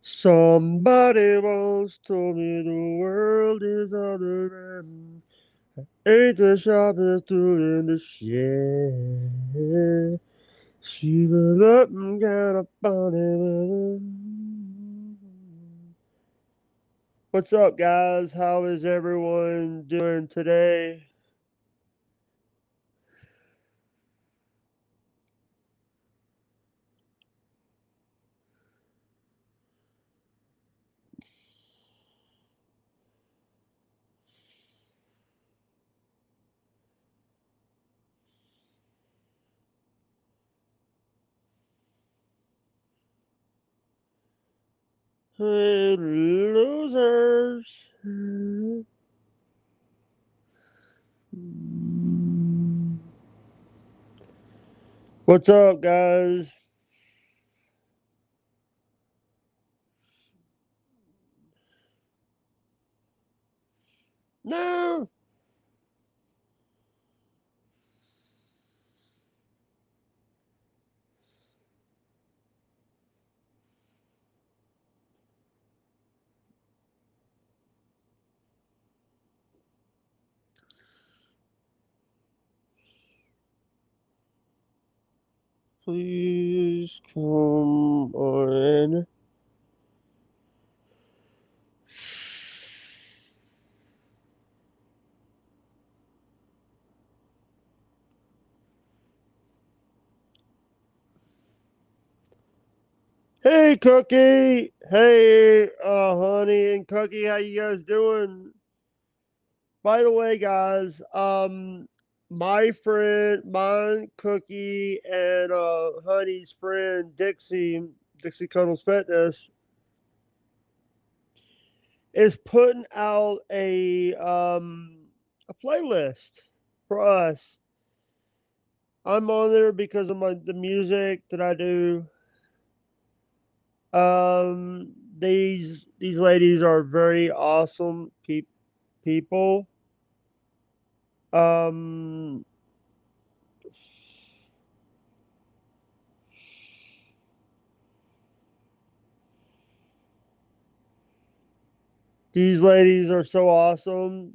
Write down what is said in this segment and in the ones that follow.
Somebody once told me the world is other than ain't the sharpest tool in the shed. She was up and got up on it. What's up, guys? How is everyone doing today? Hey, losers. What's up, guys? No. Please come on. Hey, Cookie. Hey, Honey and Cookie. How you guys doing? By the way, guys, my friend, mine, Cookie, and Honey's friend Dixie Cuddles Fitness, is putting out a playlist for us. I'm on there because of the music that I do. These ladies are very awesome people. Um, these ladies are so awesome.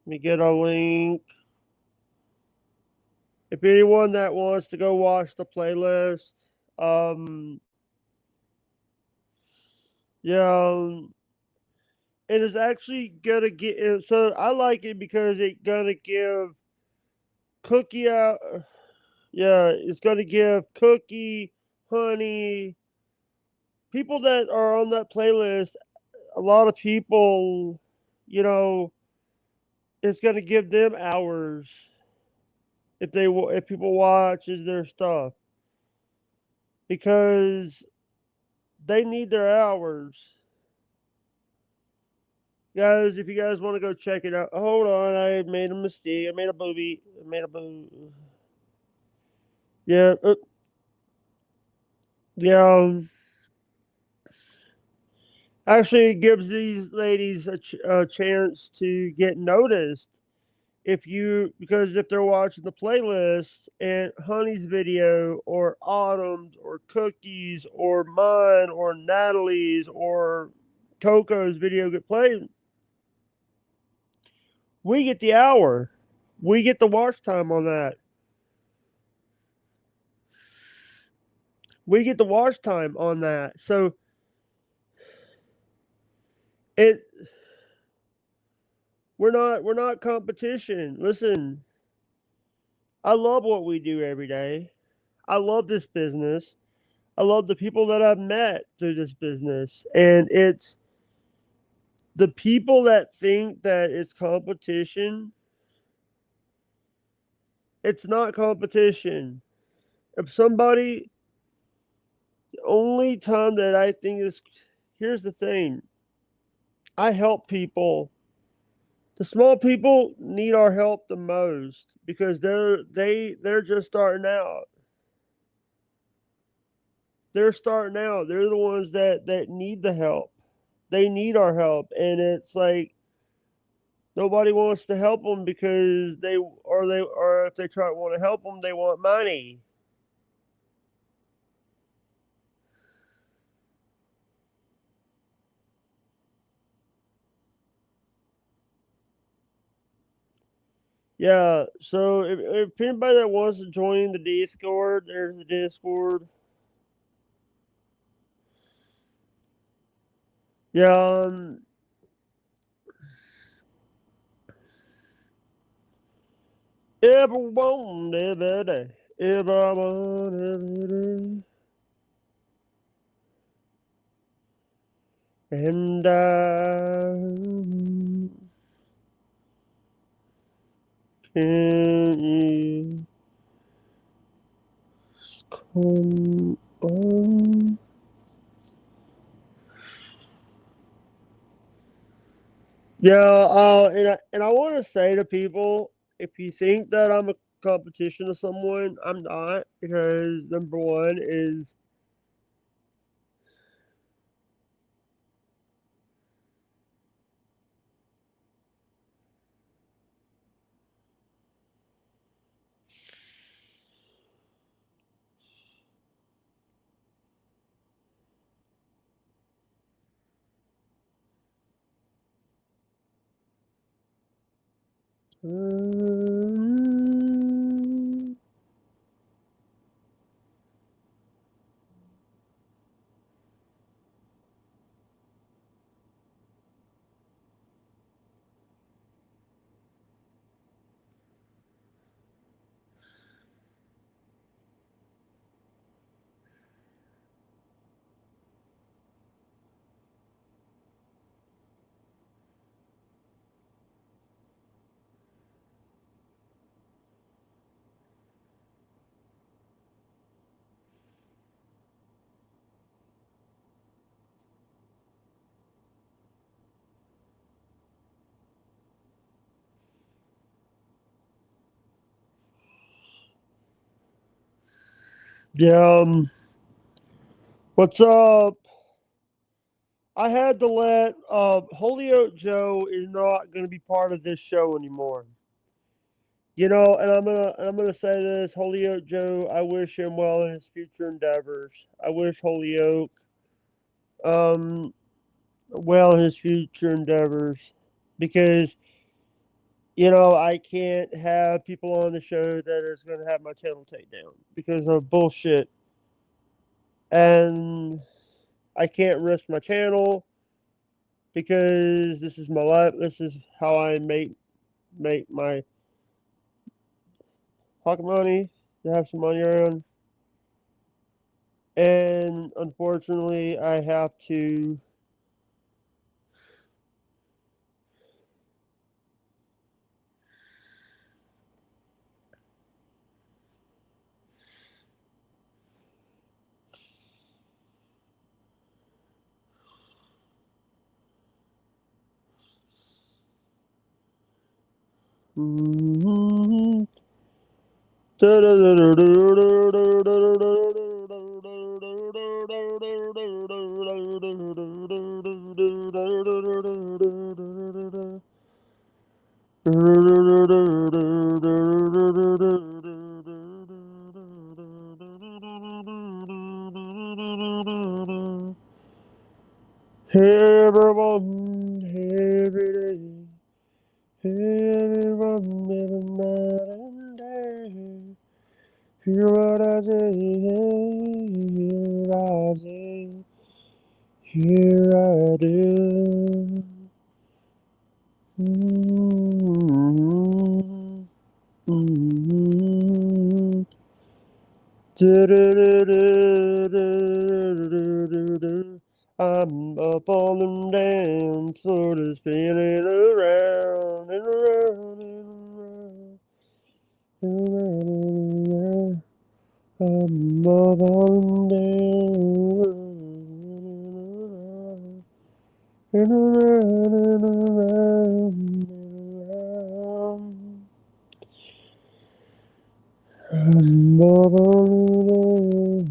Let me get a link. If anyone that wants to go watch the playlist, um, yeah, it is actually gonna get. So I like it because it's gonna give Cookie out. Yeah, it's gonna give Cookie, Honey, people that are on that playlist. A lot of people, you know, it's gonna give them hours if people watches their stuff because they need their hours. Guys, if you guys want to go check it out, hold on. I made a mistake. I made a booby. I made a boo. Yeah. Yeah. Actually, it gives these ladies a chance to get noticed. Because if they're watching the playlist and Honey's video or Autumn's or Cookie's or mine or Natalie's or Coco's video get played, we get the hour. We get the watch time on that. We get the watch time on that. So it we're not competition. Listen, I love what we do every day. I love this business. I love the people that I've met through this business. And it's the people that think that it's competition. It's not competition. If somebody, the only time that I think is, here's the thing, I help people. The small people need our help the most because they're just starting out. They're starting out. They're the ones that need the help. They need our help, and it's like nobody wants to help them because they or if they try to want to help them, they want money. Yeah, so if anybody that wants to join the Discord, there's the Discord. Yeah, everyone every day, everyone every day, and can you come on? Yeah, and I want to say to people, if you think that I'm a competition to someone, I'm not, because number one is, um, yeah, what's up? I had to let Holyoke Joe is not going to be part of this show anymore. And I'm gonna say this, Holyoke Joe. I wish him well in his future endeavors. I wish Holyoke um well in his future endeavors, because I can't have people on the show that is going to have my channel taken down because of bullshit, and I can't risk my channel because this is my life. This is how I make my pocket money, to have some money around. And unfortunately, I have to. Everyone, every day, everyone, every night and day. Hear what I say, here I say, here I do. Mm-hmm. Mm-hmm. Do-do-do-do-do-do-do-do. I'm up on them dance floor, just spinning around and around and around. I'm up on them and around and around and around. I'm up on them.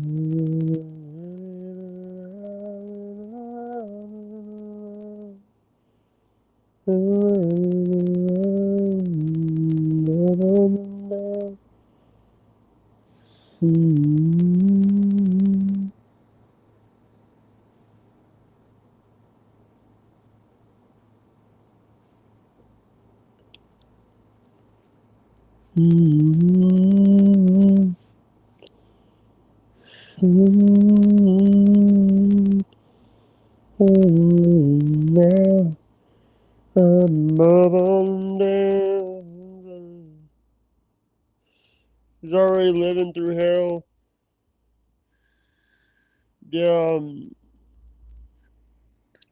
Mm-hmm. Mm-hmm. Now I'm on down. He's already living through hell. Yeah,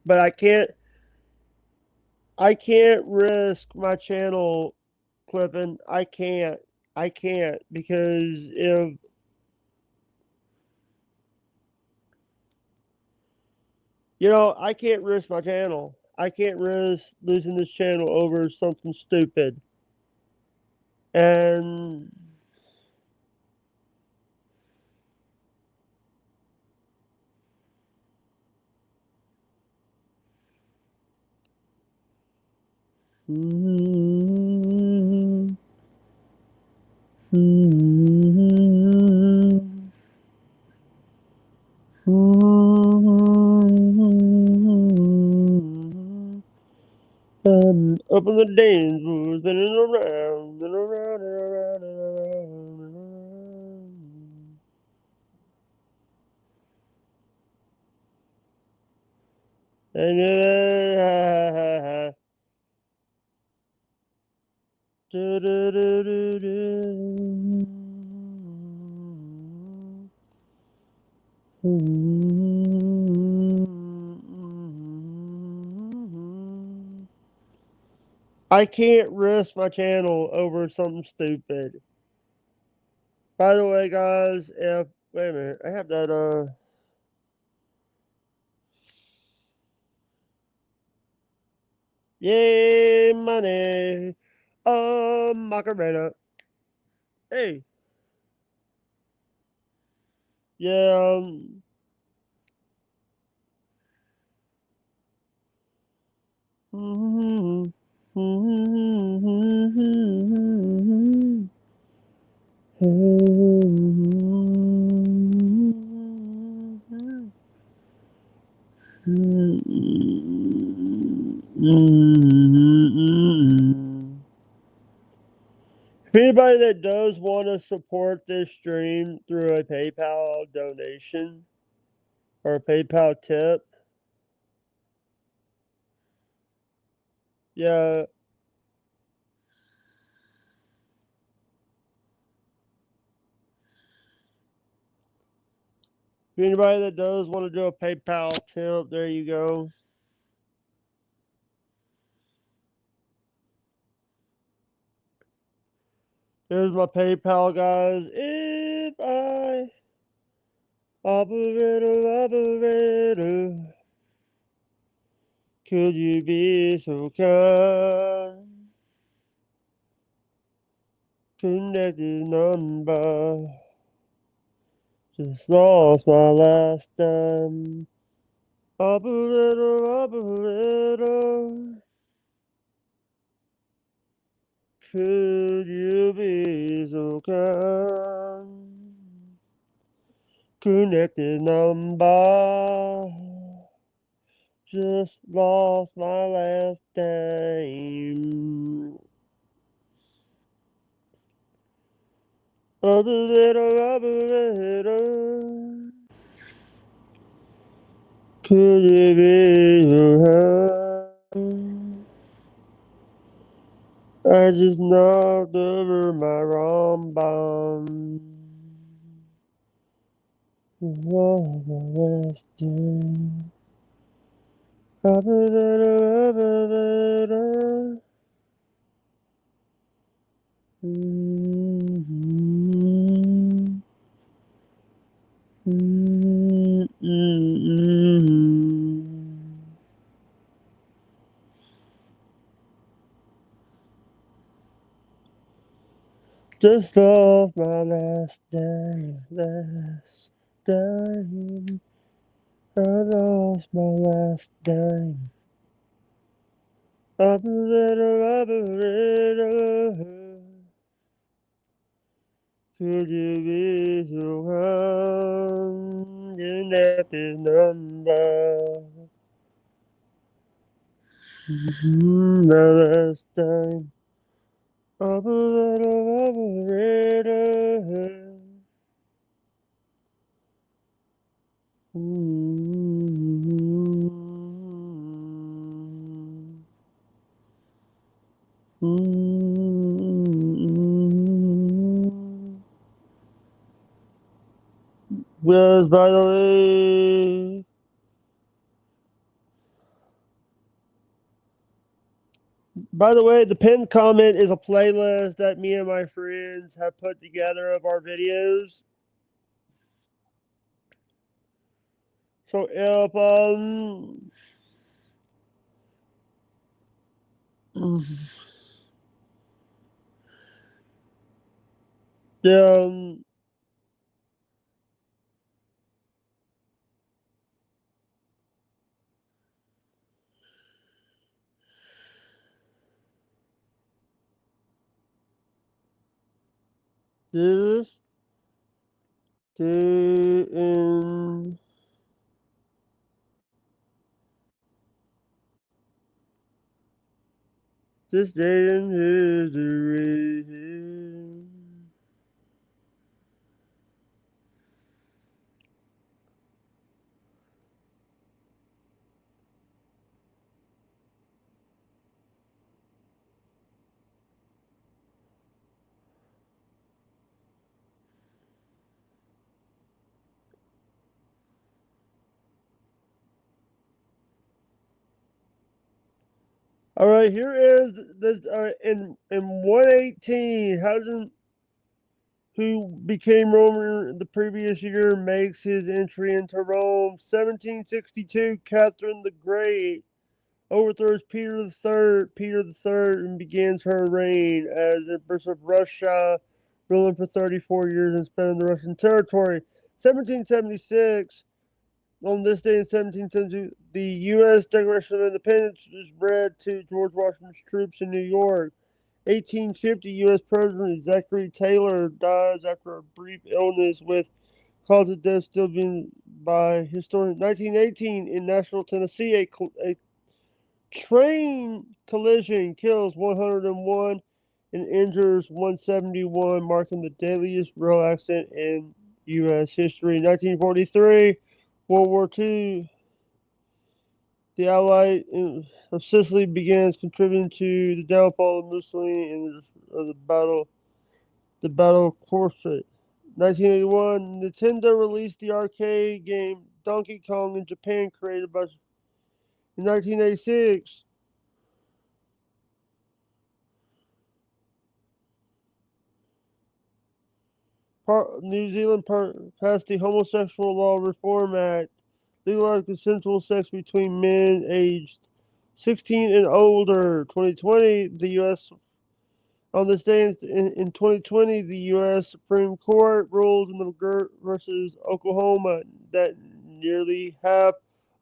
but I can't risk my channel clipping. I can't because if I can't risk my channel. I can't risk losing this channel over something stupid. And mm, mm, mm, up in the dance floor, spinning around and around and around and around and around. And do, do, do, do, do. I can't risk my channel over something stupid. By the way, guys, if wait a minute, I have that yay money, Macarena. Hey, yeah, mm-hmm, mm-hmm, mm-hmm, mm-hmm. If anybody that does want to support this stream through a PayPal donation or a PayPal tip, yeah, if anybody that does want to do a PayPal tip, there you go. There's my PayPal, guys. If I operator, could you be so kind? Connected number. Just lost my last dime. Operator, could you be so kind? Connected number. Just lost my last name. Operator, could you be so kind? I just knocked over my wrong bomb. Lost my last name. Operator. Mm-hmm. Mm-hmm. Just lost my last dime, last dime. I lost my last dime. Operator. Could you be so kind? You left this number. The last time. Operator. Mm-hmm. Mm-hmm. Yes, by the way, the pinned comment is a playlist that me and my friends have put together of our videos. So if um this day in this day in history. All right, here is this in 118. Hasn't who became Roman the previous year makes his entry into Rome. 1762, Catherine the Great overthrows Peter the Third, and begins her reign as Empress of Russia, ruling for 34 years and spending the Russian territory. 1776, on this day in 1772, the U.S. Declaration of Independence is read to George Washington's troops in New York. 1850, U.S. President Zachary Taylor dies after a brief illness with cause of death still being by historians. 1918, in Nashville, Tennessee, a train collision kills 101 and injures 171, marking the deadliest rail accident in U.S. history. 1943, World War II, the Allied of Sicily begins contributing to the downfall of Mussolini and the Battle of Corset. 1981, Nintendo released the arcade game Donkey Kong in Japan, created by. In 1986, New Zealand passed the Homosexual Law Reform Act, legalized consensual sex between men aged 16 and older. 2020, the U.S. On this day in 2020, the U.S. Supreme Court ruled in the McGirt versus Oklahoma that nearly half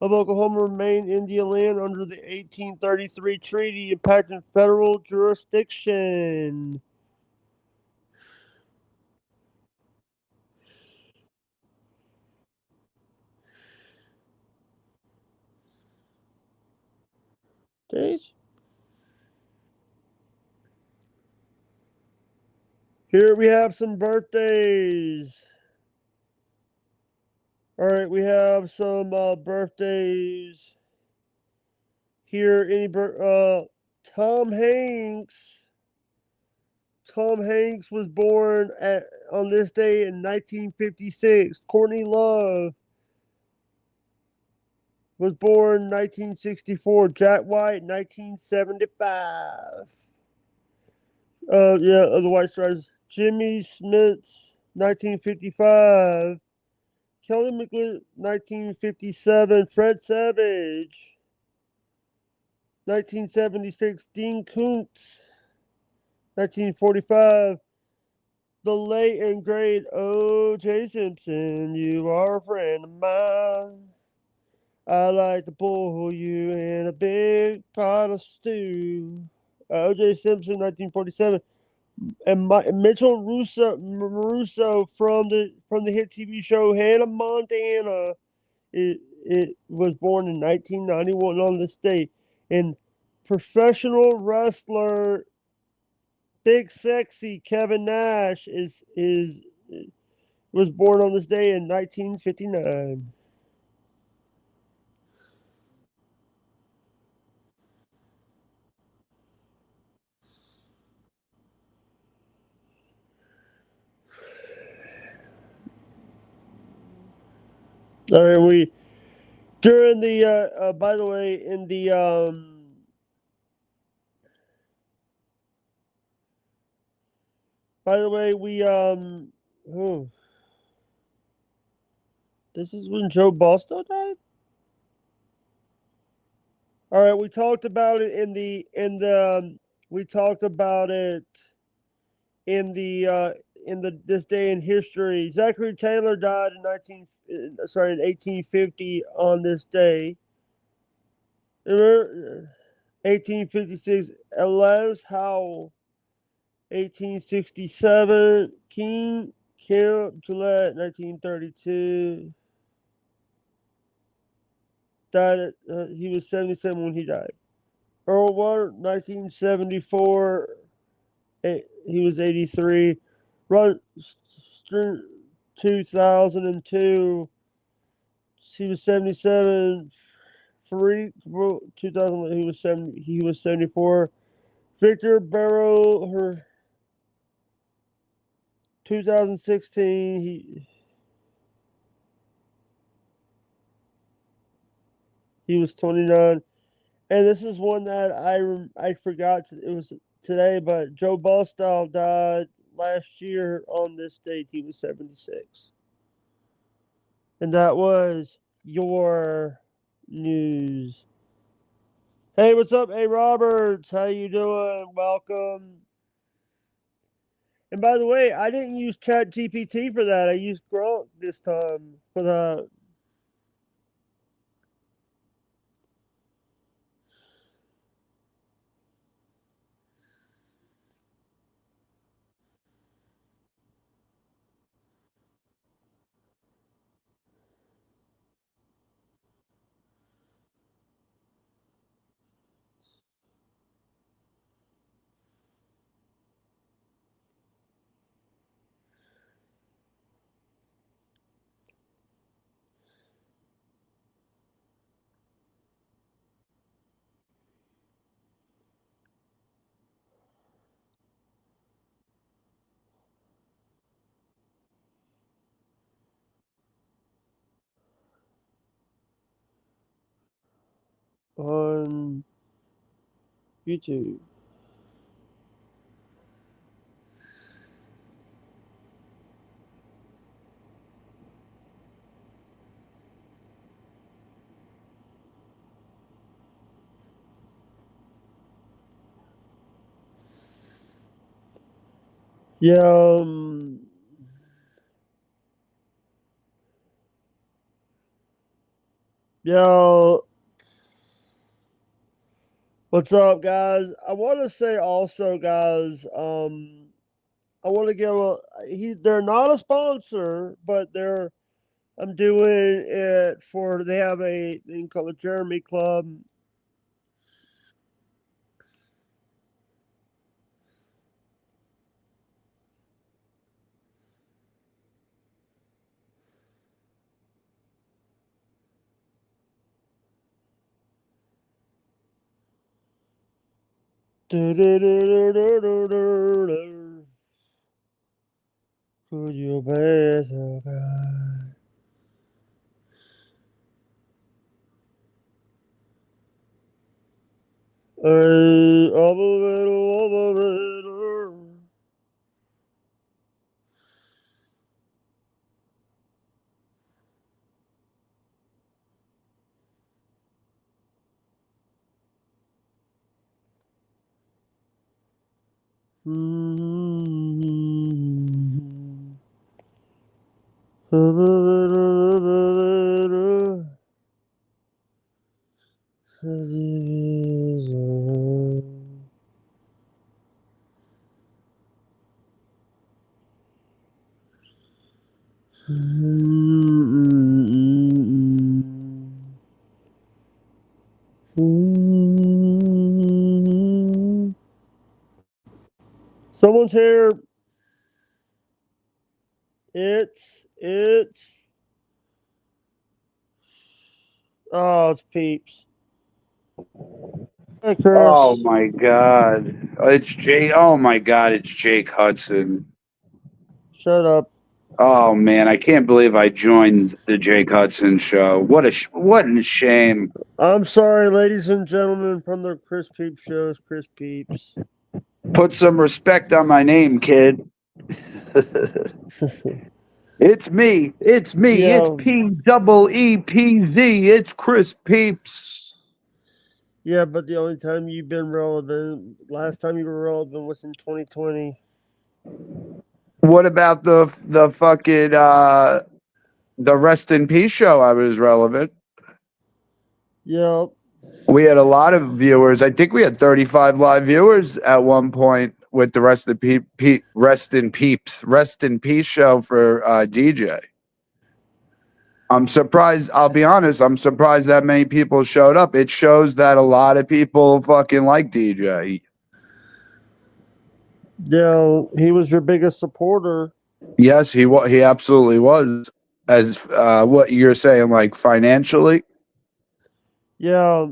of Oklahoma remained Indian land under the 1833 treaty, impacting federal jurisdiction. Days. Here we have some birthdays. All right, we have some birthdays here. Tom Hanks. Tom Hanks was born on this day in 1956. Courtney Love was born 1964. Jack White 1975. Yeah, of the White Stripes. Jimmy Smits 1955. Kelly McGlynn 1957. Fred Savage 1976. Dean Koontz 1945. The late and great O.J. Simpson, you are a friend of mine. I like to boil you in a big pot of stew. O.J. Simpson, 1947, and Mitchell Russo from the hit TV show Hannah Montana. It was born in 1991 on this date, and professional wrestler Big Sexy Kevin Nash is was born on this day in 1959. All right, we during the by the way in the by the way we oh, this is when Joe Boston died. All right, we talked about it we talked about it in the this day in history. Zachary Taylor died in 1850 on this day. Remember, 1856. Elias Howell, 1867. King Kim Gillette, 1932. Died at, he was 77 when he died. Earl Warren, 1974. He was 83. Rod Stern, 2002. He was 77. Fareed, 2000. He was 70. He was 74. Victor Barrow, her 2016. He was 29. And this is one that I forgot. It was today, but Joe Bostall died last year on this date. He was 76. And that was your news. Hey, what's up? Hey, Roberts. How you doing? Welcome. And by the way, I didn't use Chat GPT for that. I used Grok this time for the on YouTube. Yeah, yo, what's up, guys? I want to say also, guys, I want to give they're not a sponsor, but I'm doing it for, they have a thing called the Jeremy Club. Could you pass, oh God? Hey, operator. Mm-hmm. Someone's here. It's it's peeps. Hey Oh Chris. my God. It's Jake. Oh my God. It's Jake Hudson. Shut up. Oh man, I can't believe I joined the Jake Hudson show. What a shame. I'm sorry, ladies and gentlemen, from the Chris Peeps shows, Chris Peeps. Put some respect on my name, kid. It's me. It's me. It's Yeah, PEEPZ. It's Chris Peeps. yeah, but the only time you've been relevant, last time you were relevant was in 2020. What about the fucking the rest in peace show? I was relevant. Yep. We had a lot of viewers. I think we had 35 live viewers at one point with the rest in peace show for DJ. I'm surprised. I'll be honest. I'm surprised that many people showed up. It shows that a lot of people fucking like DJ. Yeah, he was your biggest supporter. Yes, he absolutely was. As what you're saying, like financially, Yeah,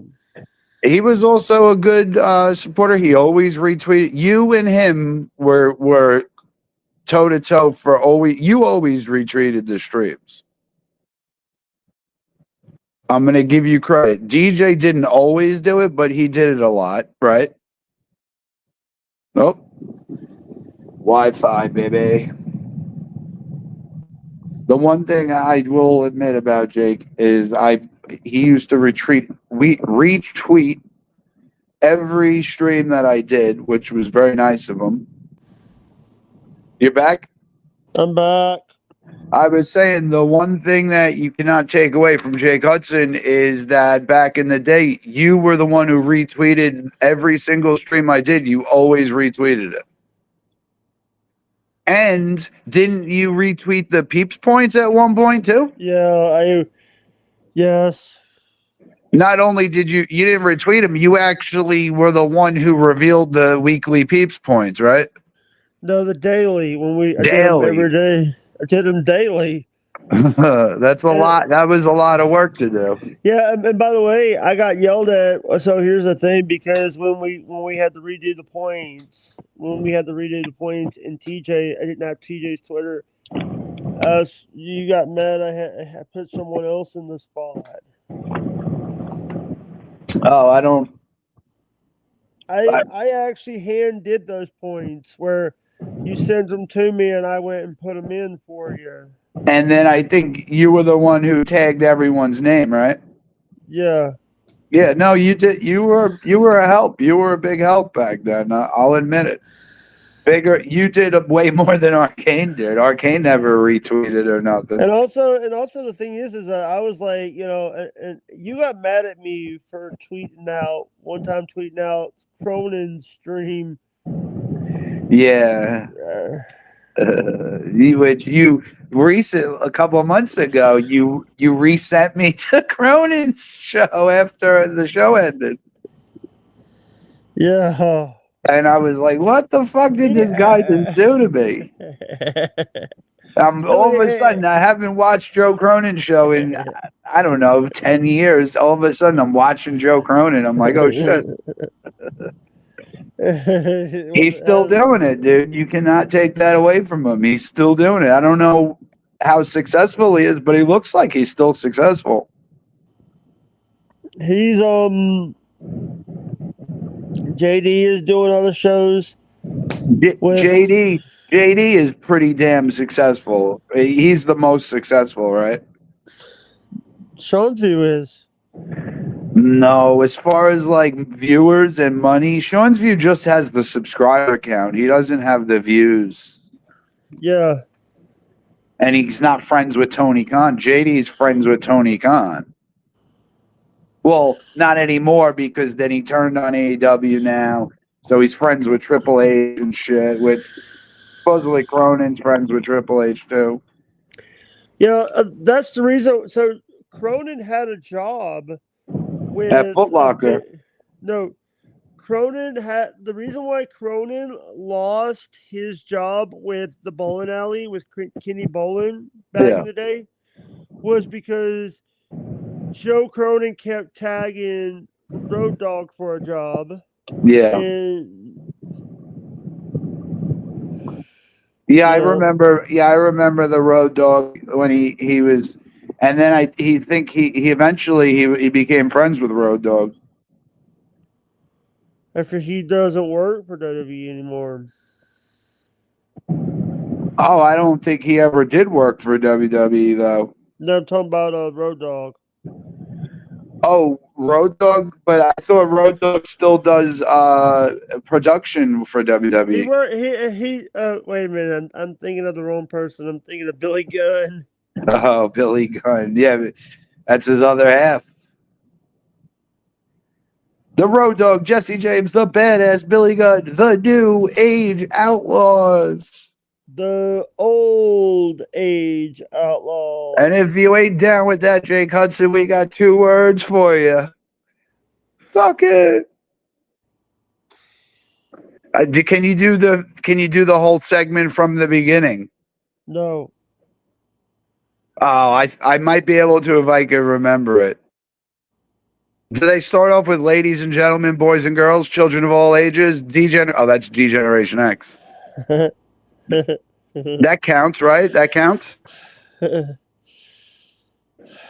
he was also a good supporter. He always retweeted. You and him were toe to toe for always. You always retweeted the streams. I'm gonna give you credit. DJ didn't always do it, but he did it a lot, right? Nope. Wi-Fi, baby. The one thing I will admit about Jake is he used to retweet every stream that I did, which was very nice of him. You're back? I'm back. I was saying the one thing that you cannot take away from Jake Hudson is that back in the day, you were the one who retweeted every single stream I did. You always retweeted it. And didn't you retweet the peeps points at one point too? Yes. Not only did you didn't retweet them, you actually were the one who revealed the weekly peeps points, right? No, the daily, I did them Daily. every day. I did them daily. That's a And lot. That was a lot of work to do. yeah, and by the way, I got yelled at. So here's the thing, because when we had to redo the points, in TJ, I didn't have TJ's Twitter. You got mad. I put someone else in the spot. Oh, I don't. I actually hand did those points where you sent them to me and I went and put them in for you. And then I think you were the one who tagged everyone's name, right? Yeah. Yeah, no, you did. You were a help. You were a big help back then. I'll admit it. Bigger. You did way more than Arcane did. Arcane never retweeted or nothing. And also the thing is that I was like, and you got mad at me for tweeting out Cronin's stream. Yeah. Uh, Which you a couple of months ago, you resent me to Cronin's show after the show ended. yeah. And I was like, what the fuck did this guy just Yeah. do to me? No, All of a sudden, I haven't watched Joe Cronin's show in, I don't know, 10 years. All of a sudden, I'm watching Joe Cronin. I'm like, oh shit. He's still doing it, dude. You cannot take that away from him. He's still doing it. I don't know how successful he is, but he looks like he's still successful. he's JD is doing other shows with JD is pretty damn successful. He's the most successful, right? Sean's View is. No, as far as like viewers and money, Sean's View just has the subscriber count. He doesn't have the views. Yeah. And he's not friends with Tony Khan. JD's friends with Tony Khan. Well, not anymore because then he turned on AEW now. So he's friends with Triple H and shit. With supposedly Cronin's friends with Triple H too. Yeah, that's the reason. So Cronin had a job At with Foot Locker. no, Cronin had the reason why Cronin lost his job with the bowling alley with Kenny Bolin back Yeah. in the day was because Joe Cronin kept tagging Road Dogg for a job, Yeah. and Yeah, I yeah, remember. Yeah, I remember the Road Dog when he was, and then he eventually he became friends with Road Dog. after he doesn't work for WWE anymore. Oh, I don't think he ever did work for WWE though. No, I'm talking about Road Dogg. Oh, Road Dog, but I thought Road Dog still does production for He WWE. worked. He. Wait a minute. I'm thinking of the wrong person. I'm thinking of Billy Gunn. Oh, Billy Gunn. Yeah, but that's his other half. The Road Dog, Jesse James, the badass Billy Gunn, the New Age Outlaws. The old age outlaws. And if you ain't down with that, Jake Hudson, we got 2 words for you. Suck it. Can you do the whole segment from the beginning? No. Oh, I might be able to if I can remember it. Do they start off with ladies and gentlemen, boys and girls, children of all ages, Oh, that's Generation X. That counts, right? That counts.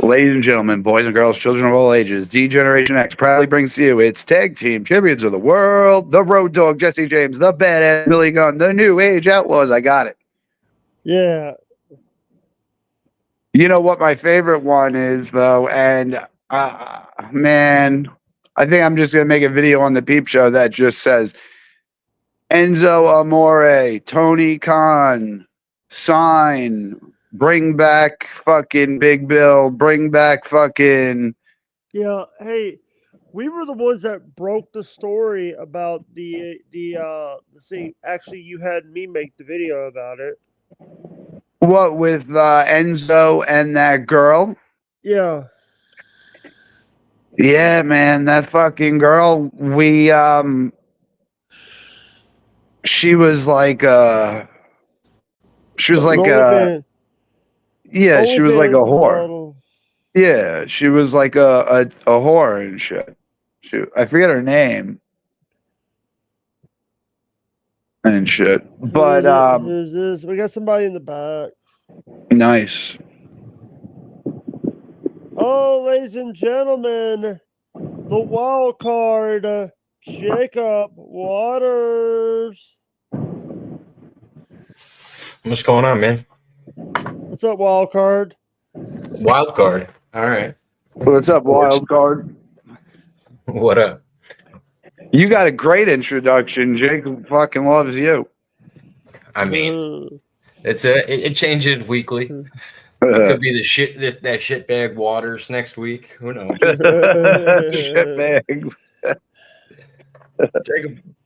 Ladies and gentlemen, boys and girls, children of all ages, Generation X proudly brings to you its tag team champions of the world, the Road Dog, Jesse James, the badass Billy Gunn, the New Age Outlaws. I got it. Yeah. You know what my favorite one is, though? And man, I think I'm just going to make a video on the Peep Show that just says Enzo Amore, Tony Khan, sign, bring back fucking Big Bill, bring back fucking. Yeah. Hey, we were the ones that broke the story about the thing. Actually, you had me make the video about it. What with Enzo and that girl? Yeah. Yeah, man, that fucking girl. She was like she was An like yeah, she was like a OnlyFans whore. model. Yeah, she was like a whore and shit. I forget her name and shit. But Who's this? We got somebody in the back. nice. Oh, ladies and gentlemen, the wild card, Jacob Waters. What's going on, man? What's up, wild card? Wild card. All right. What's up, wild card? What up? You got a great introduction. Jake fucking loves you. I mean, it changes weekly. It could be that shitbag Waters next week. Who knows? Shitbag.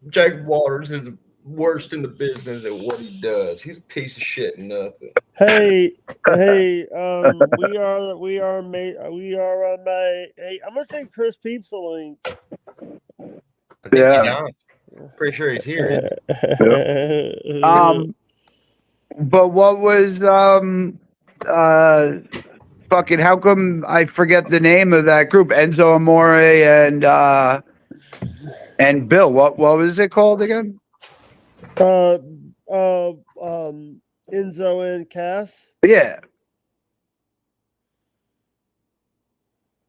Jacob Waters is the worst in the business at what he does. He's a piece of shit and nothing. Hey, we are made. Hey, I'm gonna send Chris Peepz a link. I think he's on. Pretty sure he's here. But what was fucking how come I forget the name of that group? Enzo Amore and Bill. What was it called again? Enzo and Cass. Yeah.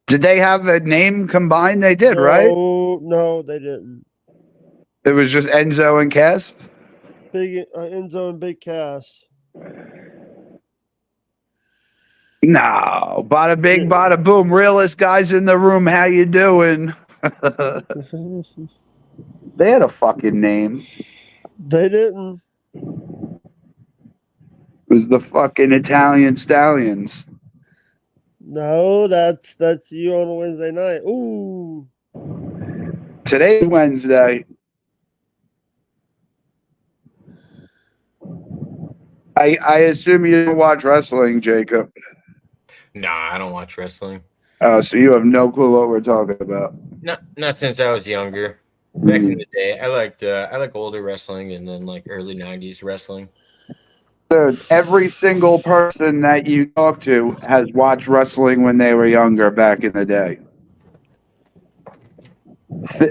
Did they have a name combined? They did, right? No, they didn't. It was just Enzo and Cass? Big Enzo and Big Cass. No. Bada bing, bada boom. Realest guys in the room. How you doing? They had a fucking name. They didn't. It was the fucking Italian Stallions. No, that's you on a Wednesday night. Ooh. Today's Wednesday. I assume you don't watch wrestling, Jacob. Nah, I don't watch wrestling. Oh, so you have no clue what we're talking about. Not since I was younger. Back in the day, I like older wrestling and then like early '90s wrestling. Dude, every single person that you talk to has watched wrestling when they were younger back in the day.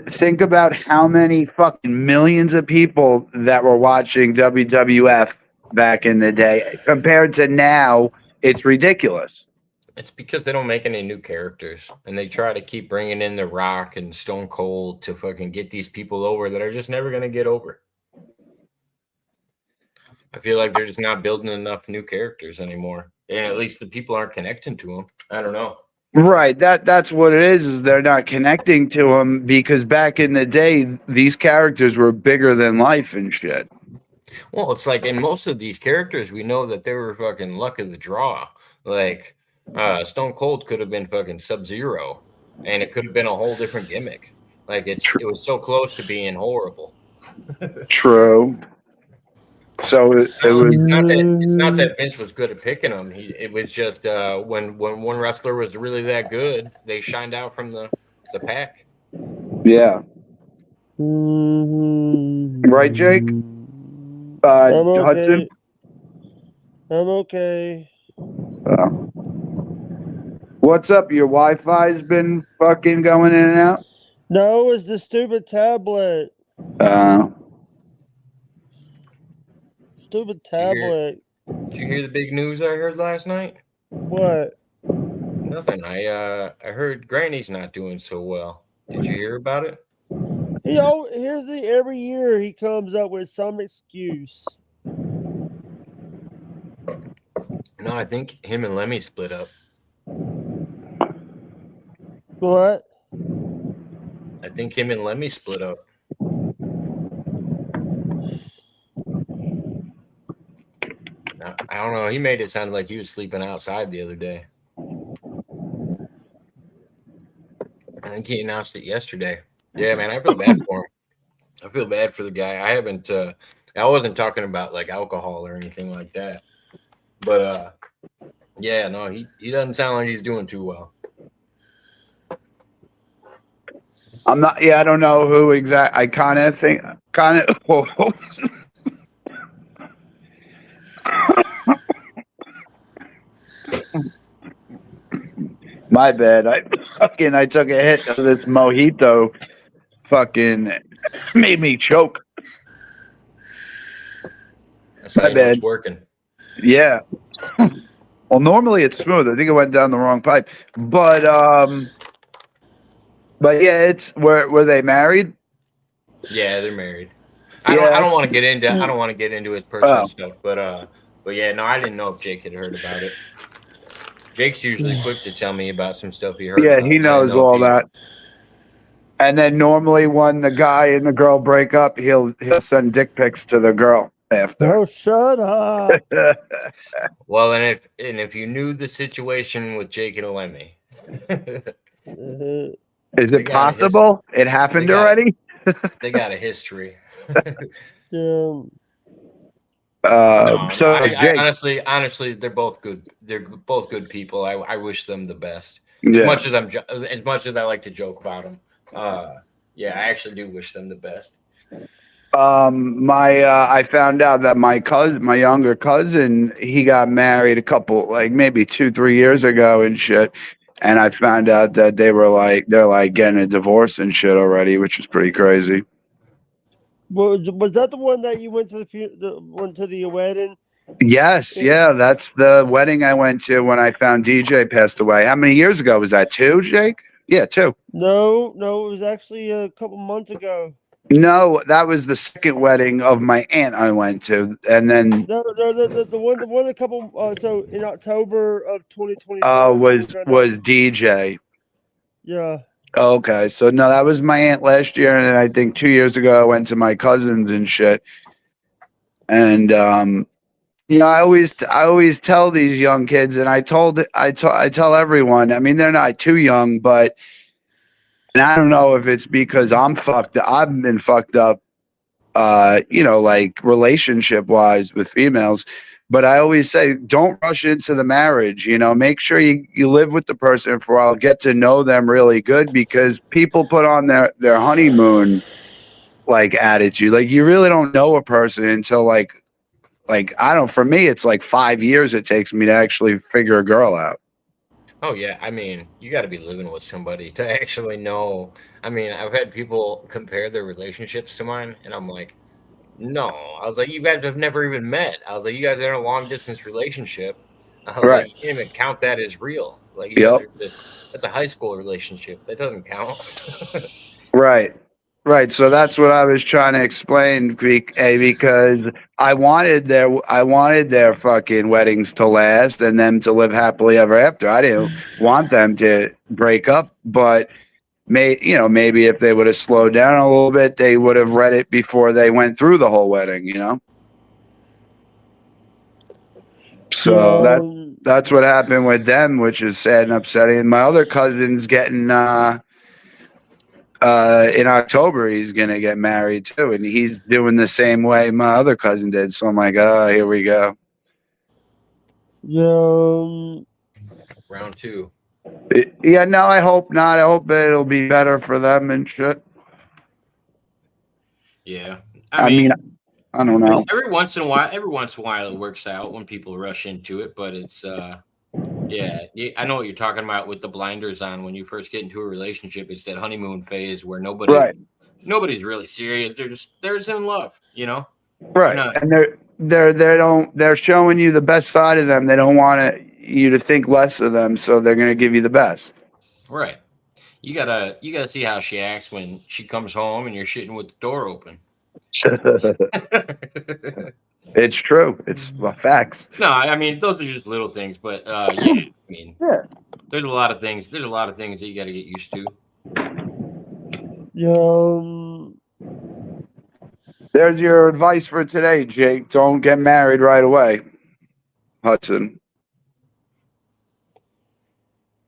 Think about how many fucking millions of people that were watching WWF back in the day compared to now. It's ridiculous. It's because they don't make any new characters, and they try to keep bringing in The Rock and Stone Cold to fucking get these people over that are just never going to get over. I feel like they're just not building enough new characters anymore, and at least the people aren't connecting to them. I don't know. Right. That's what it is they're not connecting to them because back in the day, these characters were bigger than life and shit. Well, it's like in most of these characters, we know that they were fucking luck of the draw. Like Stone Cold could have been fucking Sub-Zero, and it could have been a whole different gimmick. Like it was so close to being horrible. True. So it was. It's not that Vince was good at picking them. It was just when one wrestler was really that good, they shined out from the pack. Yeah. Right, Jake? I'm okay. Hudson? I'm okay. What's up? Your Wi-Fi's been fucking going in and out? No, it's the stupid tablet. Stupid tablet. Did you hear the big news I heard last night? What? Nothing. I heard Granny's not doing so well. Did you hear about it? Here's every year he comes up with some excuse. No, I think him and Lemmy split up. What? I think him and Lemmy split up. I don't know. He made it sound like he was sleeping outside the other day. I think he announced it yesterday. Yeah, man, I feel bad for him. I feel bad for the guy. I wasn't talking about like alcohol or anything like that. But yeah, no, he doesn't sound like he's doing too well. I'm not. Yeah, I don't know who exactly. I kind of think. My bad. I took a hit of this mojito. Fucking made me choke. That's how you know it's working. Yeah. Well, normally it's smooth. I think it went down the wrong pipe. But yeah, were they married? Yeah, they're married. I don't want to get into his personal stuff, but yeah, no, I didn't know if Jake had heard about it. Jake's usually quick to tell me about some stuff he heard. Yeah, he knows all that. And then normally when the guy and the girl break up, he'll send dick pics to the girl after. Oh, shut up. Well, and if you knew the situation with Jake and Lemmy, is it possible? It happened already? They got a history. Yeah. Honestly, they're both good. They're both good people. I wish them the best. As much as I like to joke about them, yeah, I actually do wish them the best. I found out that my younger cousin, he got married a couple, like maybe 2-3 years ago and shit. And I found out that they're getting a divorce and shit already, which is pretty crazy. Was that the one that you went to the wedding? Yes, yeah, that's the wedding I went to when I found DJ passed away. How many years ago was that? 2, Jake? Yeah, 2. No, it was actually a couple months ago. No, that was the second wedding of my aunt I went to, and then the one a couple. So in October of 2020. Was DJ. Yeah. Okay, so no, that was my aunt last year, and then I think 2 years ago I went to my cousins and shit. And I always tell these young kids, and I tell everyone. I mean, they're not too young, but and I don't know if it's because I've been fucked up, like relationship wise with females. But I always say, don't rush into the marriage. Make sure you live with the person for a while, get to know them really good, because people put on their honeymoon like attitude. Like you really don't know a person until like I don't. For me, it's like 5 years it takes me to actually figure a girl out. Oh yeah, I mean, you got to be living with somebody to actually know. I mean, I've had people compare their relationships to mine, and I'm like, no. I was like, you guys have never even met. I was like, you guys are in a long distance relationship. I was like, Right. you can't even count that as real. Like, you guys Yep. are just that's a high school relationship. That doesn't count. Right. Right. So that's what I was trying to explain because I wanted their fucking weddings to last and them to live happily ever after. I didn't want them to break up, but maybe if they would have slowed down a little bit, they would have read it before they went through the whole wedding, you know? So Yeah, that's what happened with them, which is sad and upsetting. My other cousin's getting in October he's gonna get married too, and he's doing the same way my other cousin did. So I'm like, oh, here we go. yeah, Round two. Yeah, no, I hope not. I hope it'll be better for them and shit. Yeah, I I mean, mean, I don't know. every once in a while, it works out when people rush into it. But it's yeah, I know what you're talking about with the blinders on when you first get into a relationship. It's that honeymoon phase where Right, nobody's really serious. They're just in love, you know. They're right, not and they're showing you the best side of them. They don't want you to think less of them, so they're gonna give you the best. right. You gotta see how she acts when she comes home and you're shitting with the door open. It's true. It's facts. No, I mean those are just little things, but yeah, I mean Yeah. there's a lot of things. There's a lot of things that you got to get used to. yeah. There's your advice for today, Jake. Don't get married right away, Hudson.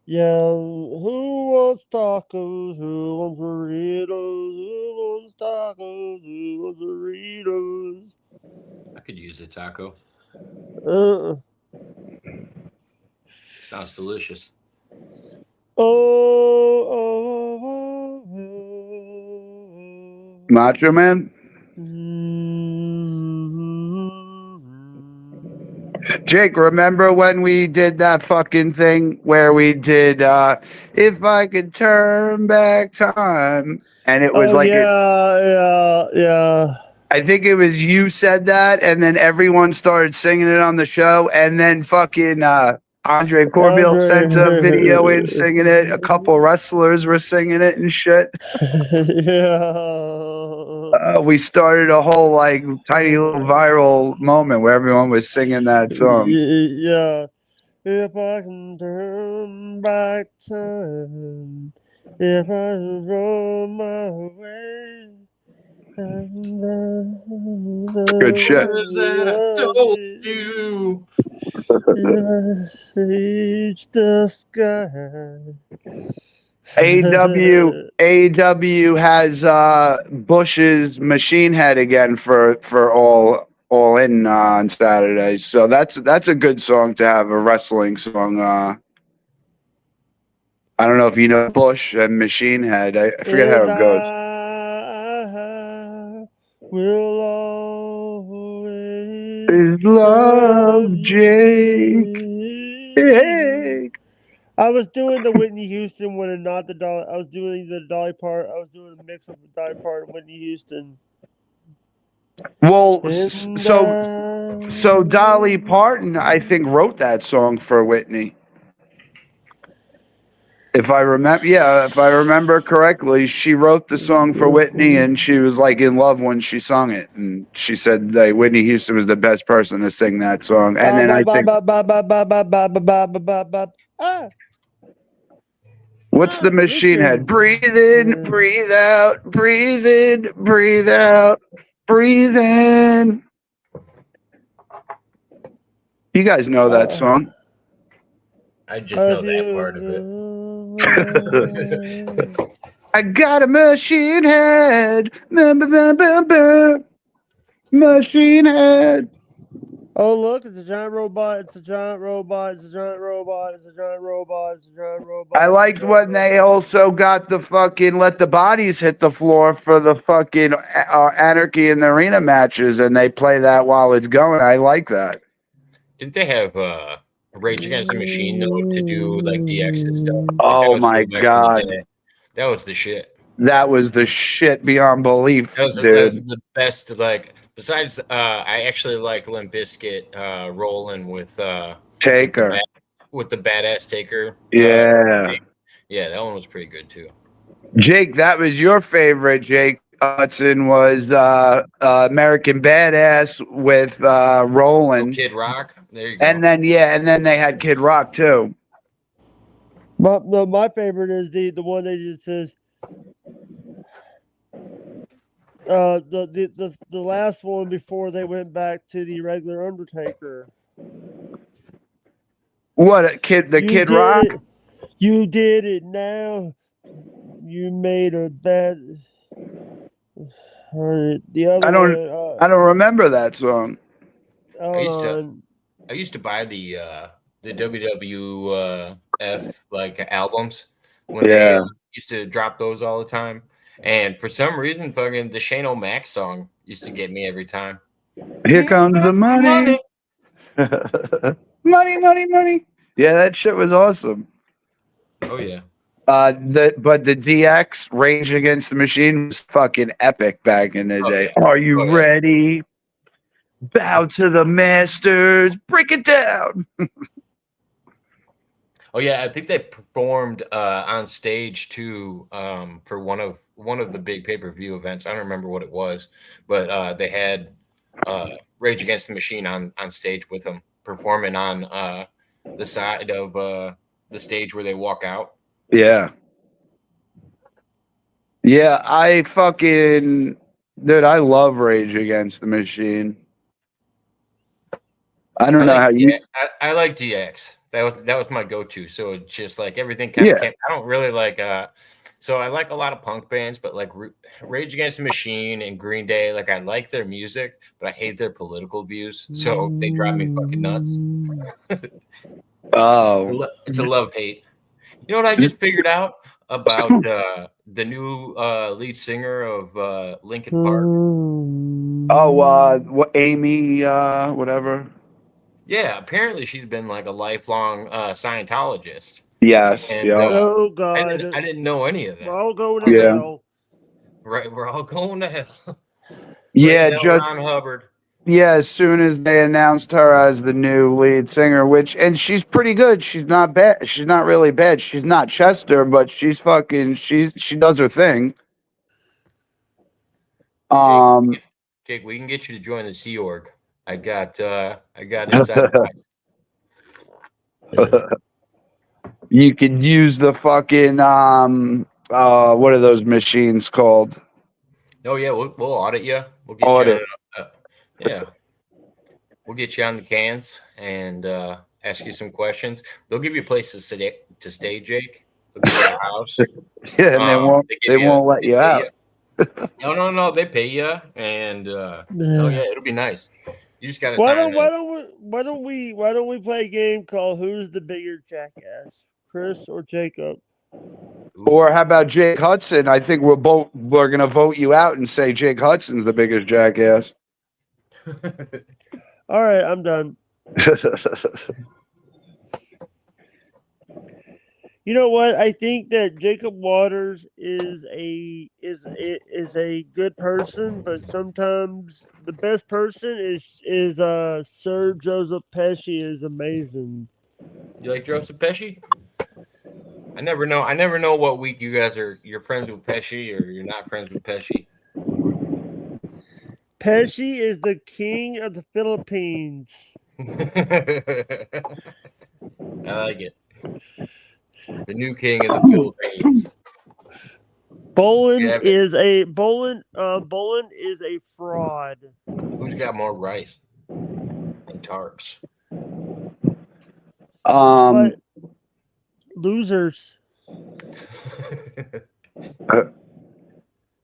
Yeah, who wants tacos? Who wants burritos? Who wants tacos? Who wants burritos? I could use a taco. Uh, Sounds delicious. oh. Macho Man. Jake, remember when we did that fucking thing where we did If I Could Turn Back Time? And it was Oh like yeah. I think it was you said that, and then everyone started singing it on the show, and then fucking Andre Corbeil Andre. sent a video in singing it. A couple wrestlers were singing it and shit. yeah. We started a whole like tiny little viral moment where everyone was singing that song. Yeah. If I can turn back time, if I can roll my way, Good shit. Words that I told you. if I reach the sky. AW has Bush's Machine Head again for all in on Saturdays. So that's a good song to have, a wrestling song. I don't know if you know Bush and Machine Head. I forget how And it goes. I will always Is love love Jake? you. Jake. I was doing the Whitney Houston one and not the Dolly. I was doing the Dolly part. I was doing a mix of the Dolly part and Whitney Houston. Well, And so Dolly Parton, I think, wrote that song for Whitney. If I remember correctly, she wrote the song for Whitney, and she was like in love when she sung it, and she said that Whitney Houston was the best person to sing that song. And then I think, ah, what's the Machine Head? listen. Breathe in, breathe out, breathe in, breathe out, breathe in. You guys know that song. I just know that part of it. I got a machine head. Machine head. Oh, look, it's a giant robot. It's a giant robot. It's a giant robot. It's a giant robot. It's a giant robot. I It's a liked giant when they robot. also got the fucking let the bodies hit the floor for the fucking Anarchy in the Arena matches, and they play that while it's going. I like that. Didn't they have Rage Against the Machine though to do like DX and stuff? Like that Oh was my way back in the god, day. That was the shit. that was the shit beyond belief, That was dude. the best. Like besides, I actually like Limp Bizkit rolling Taker. with the badass Taker. Yeah. Yeah, that one was pretty good too. Jake, that was your favorite. Jake Hudson was American Badass with Oh, Roland. Kid Rock. There you go. And then they had Kid Rock too. My favorite is the one that just says the last one before they went back to the regular Undertaker. What a kid, the You Kid did Rock? it. You did it now. You made a bad. The other I don't one. I don't remember that song. Hold I used to buy the WWF like albums when they Yeah. used to drop those all the time. And for some reason, fucking the Shane O'Mac song used to get me every time. Here comes the money. Money. Yeah, that shit was awesome. Oh yeah. But the DX Rage Against the Machine was fucking epic back in the Oh, day. yeah. Are you Oh, yeah. ready? Bow to the masters, break it down. Oh yeah, I think they performed on stage too for one of the big pay-per-view events. I don't remember what it was, but they had Rage Against the Machine on stage with them performing on the side of the stage where they walk out. Yeah. Yeah, I fucking dude, I love Rage Against the Machine. I don't know how you I like DX. That was my go-to. So it's just like everything kind of Yeah. came. I don't really like so I like a lot of punk bands, but like Rage Against the Machine and Green Day, like I like their music, but I hate their political views. So they drive me fucking nuts. Oh. It's a love hate. You know what I just figured out about the new lead singer of Linkin Park? What Amy whatever. Yeah, apparently she's been like a lifelong Scientologist, Yes, and yeah. Oh God! I didn't know any of that. We're all going to Yeah. hell. Right, we're all going to hell. Yeah, Playing just Ron Hubbard. yeah, as soon as they announced her as the new lead singer, and she's pretty good. She's not bad. She's not really bad. She's not Chester, but she does her thing. Um Jake, we can get you to join the Sea Org. I got inside. you could use the fucking what are those machines called? Oh yeah, we'll audit you. We'll get Audit. you. Yeah, we'll get you on the cans and ask you some questions. They'll give you a place to stay, Jake. They'll give you a house. Yeah, and they won't let you out. No. They pay you, and oh yeah, it'll be nice. You just got to Why sign. don't we play a game called Who's the Bigger Jackass, Chris or Jacob? Or how about Jake Hudson? I think we're gonna vote you out and say Jake Hudson's the biggest jackass. All right, I'm done. You know what? I think that Jacob Waters is a good person, but sometimes the best person is Sir Joseph Pesci is amazing. You like Joseph Pesci? I never know what week you're friends with Pesci or you're not friends with Pesci. Pesci is the king of the Philippines. I like it. The new king of the Philippines. Bolin is a fraud. Who's got more rice and tarps? But losers.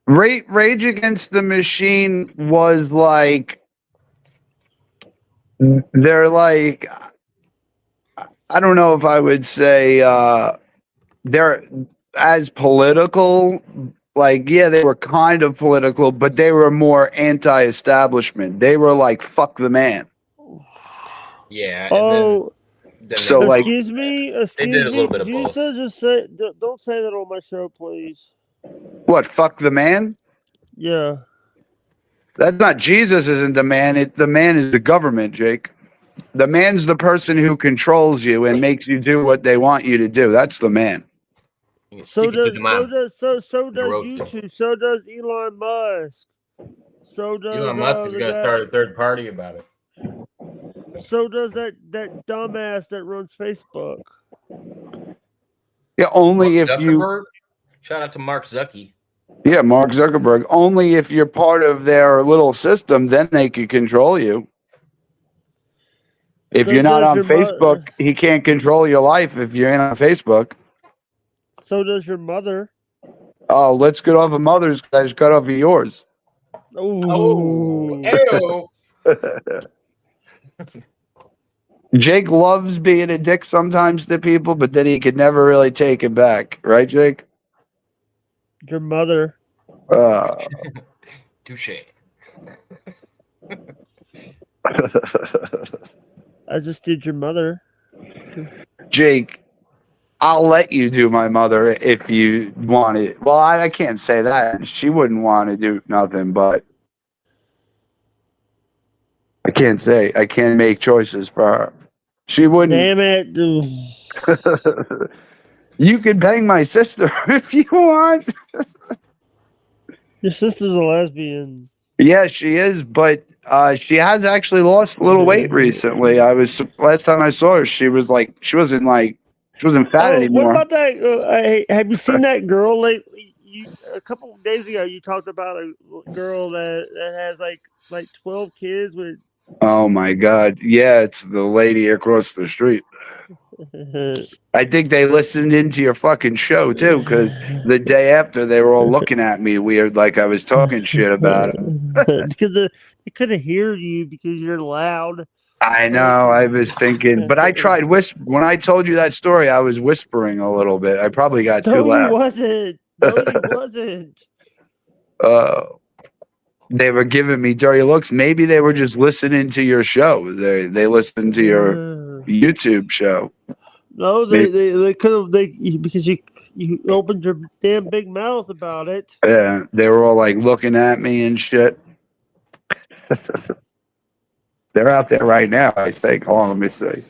Rage Against the Machine was like They're like, I don't know if I would say they're as political. Like, yeah, they were kind of political, but they were more anti-establishment. They were like, "Fuck the man." Yeah, and Oh, then So, they, like, excuse me, they did excuse a me. little bit Did of you both. just say? Don't say that on my show, please. what? Fuck the man? Yeah. That's not Jesus. Isn't the man? The man is the government, Jake. The man's the person who controls you and makes you do what they want you to do. That's the man. You can So stick it to the does so man. does so so The does roasted. YouTube. So does Elon Musk. So does Elon Musk is the going to guy. start a third party about it. So does that dumbass that runs Facebook. Yeah, only Mark if you. Zuckerberg. Shout out to Mark Zucky. Yeah, Mark Zuckerberg. Only if you're part of their little system, then they can control you. If So you're not does on your Facebook, he can't control your life if you're in on Facebook. So does your mother. Oh, let's get off of mother's guys, cut off of yours. Oh, Oh. ew. Jake loves being a dick sometimes to people, but then he could never really take it back. Right, Jake? Your mother. Touche. I just did your mother. Jake, I'll let you do my mother if you want it. Well, I can't say that. She wouldn't want to do nothing, but I can't say. I can't make choices for her. She wouldn't. Damn it. Dude. You could bang my sister if you want. Your sister's a lesbian. Yeah, she is, but she has actually lost a little weight recently. Last time I saw her, she wasn't fat Oh, what anymore. about that? Have you seen that girl lately? A couple of days ago, you talked about a girl that has like 12 kids with. Oh my God. Yeah, it's the lady across the street. I think they listened into your fucking show too, because the day after they were all looking at me weird, like I was talking shit about them. Because they couldn't hear you because you're loud. I know. I was thinking, but I tried when I told you that story, I was whispering a little bit. I probably got too No, you loud. wasn't. No, you wasn't. They were giving me dirty looks. Maybe they were just listening to your show. They listened to your YouTube show. No, they could have because you opened your damn big mouth about it. Yeah, they were all like looking at me and shit. They're out there right now, I think. Hold on, let me see.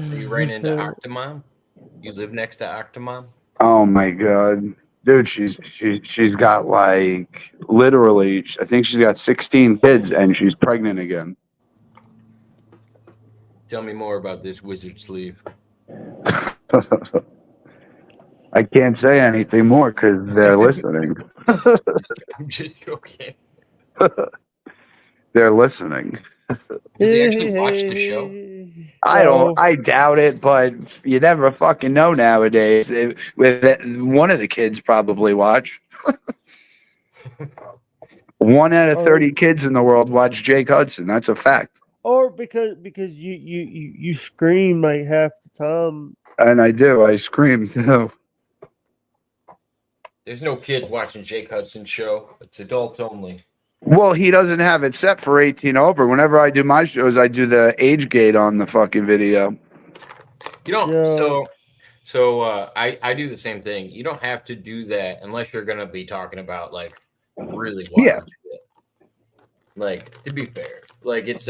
So you ran into Octomom? You live next to Octomom? Oh my God. Dude, she's got like literally, I think she's got 16 kids and she's pregnant again. Tell me more about this wizard sleeve. I can't say anything more because they're listening. I'm just joking. They're listening. Do they actually watch the show? I doubt it, but you never fucking know nowadays. One of the kids probably watch. 1 out of 30 kids in the world watch Jake Hudson. That's a fact. Or because you scream like half the time. And I do. I scream too. There's no kids watching Jake Hudson's show. It's adults only. Well, he doesn't have it set for 18 over. Whenever I do my shows, I do the age gate on the fucking video. You don't. Yeah. So I do the same thing. You don't have to do that unless you're gonna be talking about like really wild shit. Like, to be fair, like it's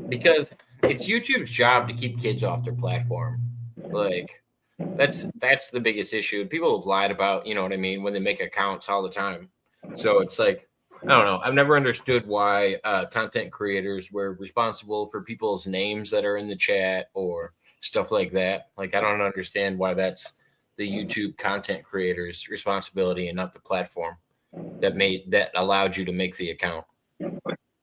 because it's YouTube's job to keep kids off their platform. Like that's the biggest issue. People have lied about, you know what I mean, when they make accounts all the time. So it's like, I don't know. I've never understood why content creators were responsible for people's names that are in the chat or stuff like that. Like, I don't understand why that's the YouTube content creator's responsibility and not the platform that allowed you to make the account.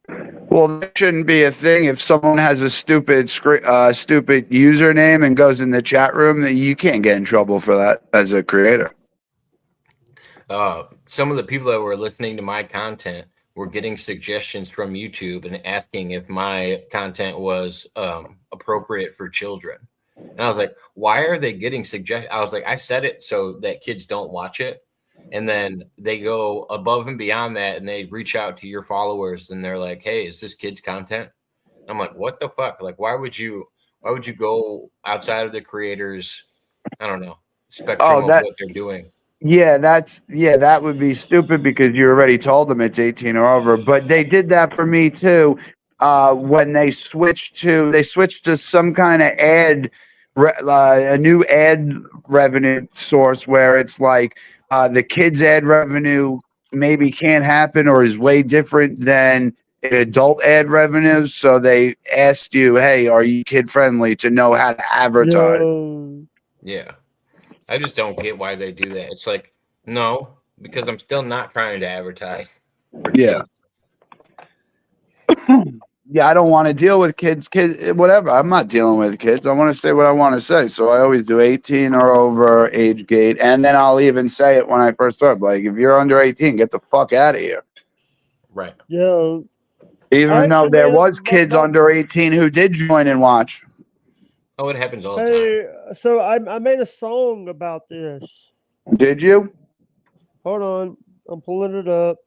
Well, that shouldn't be a thing. If someone has a stupid username and goes in the chat room, that you can't get in trouble for that as a creator. Some of the people that were listening to my content were getting suggestions from YouTube and asking if my content was appropriate for children. And I was like, why are they getting suggestions? I was like, I said it so that kids don't watch it. And then they go above and beyond that and they reach out to your followers and they're like, hey, is this kids content? I'm like, what the fuck? Like, why would you go outside of the creators, I don't know, spectrum Oh, of what they're doing? yeah, that would be stupid because you already told them it's 18 or over. But they did that for me too. When they switched to some kind of a new ad revenue source where it's like the kids ad revenue maybe can't happen or is way different than an adult ad revenue. So they asked you, hey, are you kid friendly to know how to advertise? Yo. Yeah. I just don't get why they do that. It's like, no, because I'm still not trying to advertise. Yeah. Yeah, I don't want to deal with kids, whatever. I'm not dealing with kids. I want to say what I want to say. So I always do 18 or over age gate. And then I'll even say it when I first start. Like, if you're under 18, get the fuck out of here. Right. Yo. Even though there was my, kids under 18 who did join and watch. Oh, it happens all the time. Hey, so I made a song about this. Did you? Hold on. I'm pulling it up.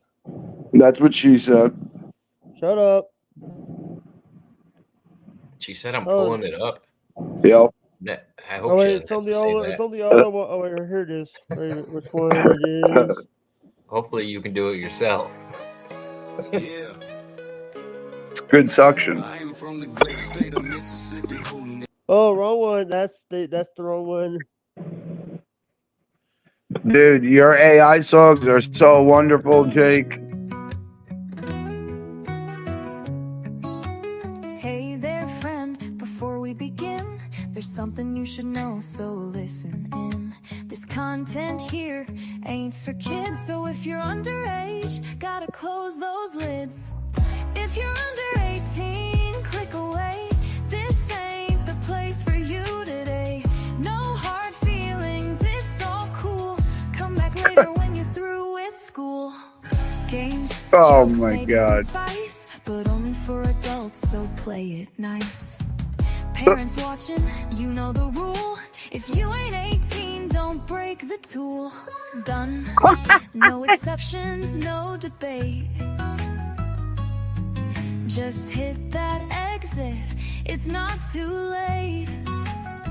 That's what she said. Shut up. She said I'm pulling it up. Yep. I hope she doesn't have to say that. It's on the other one. Oh, wait, here it is. Wait, which one it is? Hopefully you can do it yourself. Yeah. It's good suction. I am from the great state of Mississippi. Oh, wrong one. That's the wrong one. Dude, your AI songs are so wonderful, Jake. Hey there, friend, before we begin, there's something you should know, so listen in. This content here ain't for kids, so if you're underage, gotta close those lids. If you're under 18, click away. This ain't the place for you today. No hard feelings, it's all cool. Come back later when you're through with school. Games, Oh jokes, my maybe God. some spice, but only for adults, so play it nice. Parents watching, you know the rule. If you ain't 18, don't break the tool. Done. No exceptions, no debate. Just hit that exit. It's not too late.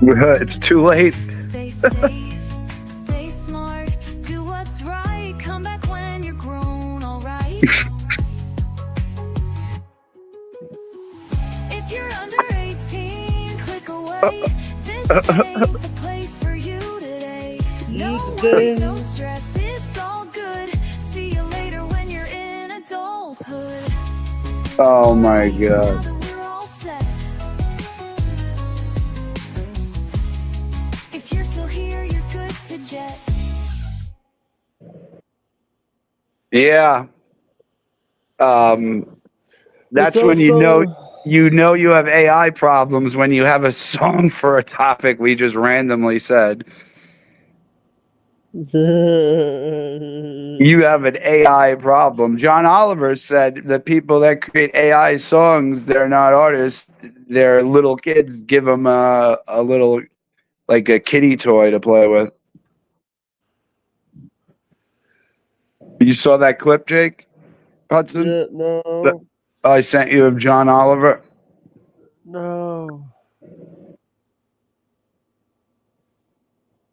It's too late. Stay safe, stay smart, do what's right. Come back when you're grown, alright? If you're under 18, click away. This ain't the place for you today. No worries, no stress, it's all good. See you later when you're in adulthood. Oh my God. Now that we're all set. If you're still here, you're good to jet. Yeah. That's It's when you know also- you have AI problems when you have a song for a topic we just randomly said. You have an AI problem. John Oliver said the people that create AI songs, they're not artists. They're little kids. Give them a little, like a kitty toy to play with. You saw that clip, Jake Hudson? Yeah, no. I sent you of John Oliver. No.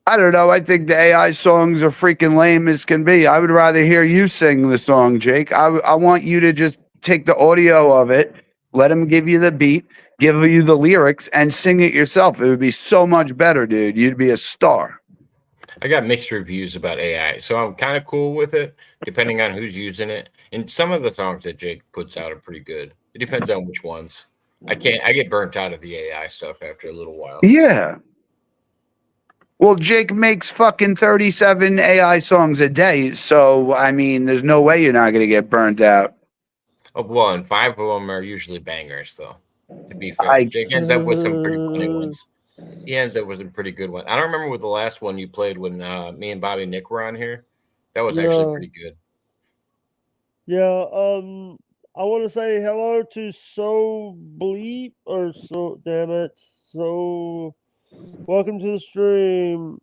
I don't know. I think the AI songs are freaking lame as can be. I would rather hear you sing the song, Jake. I want you to just take the audio of it, let him give you the beat, give you the lyrics, and sing it yourself. It would be so much better, dude. You'd be a star. I got mixed reviews about AI, so I'm kind of cool with it, depending on who's using it. And some of the songs that Jake puts out are pretty good. It depends on which ones. I get burnt out of the AI stuff after a little while. Yeah. Well, Jake makes fucking 37 AI songs a day. So, I mean, there's no way you're not going to get burnt out. Oh, well, and 5 of them are usually bangers, though. To be fair, Jake ends up with some pretty funny ones. He ends up with some pretty good ones. I don't remember what the last one you played when me and Bobby Nick were on here. That was actually pretty good. Yeah, I want to say hello to So Bleep or So damn it. So welcome to the stream.